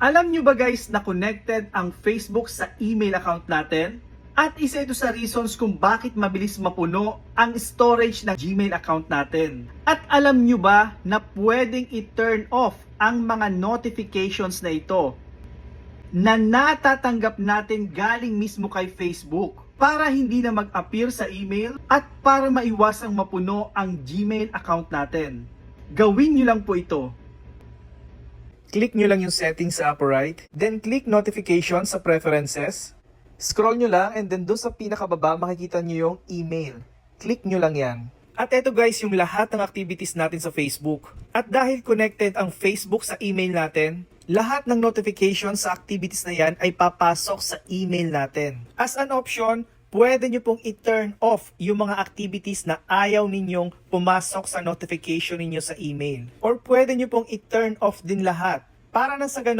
Alam nyo ba guys na connected ang Facebook sa email account natin? At isa ito sa reasons kung bakit mabilis mapuno ang storage ng Gmail account natin. At alam nyo ba na pwedeng i-turn off ang mga notifications na ito na natatanggap natin galing mismo kay Facebook para hindi na mag-appear sa email at para maiwasang mapuno ang Gmail account natin. Gawin nyo lang po ito. Click nyo lang yung settings sa upper right, then click notification sa preferences. Scroll nyo lang and then doon sa pinakababa makikita nyo yung email. Click nyo lang yan. At eto guys yung lahat ng activities natin sa Facebook. At dahil connected ang Facebook sa email natin, lahat ng notifications sa activities na yan ay papasok sa email natin. As an option, pwede nyo pong i-turn off yung mga activities na ayaw ninyong pumasok sa notification ninyo sa email. Or pwede nyo pong i-turn off din lahat. Para na sa ganun,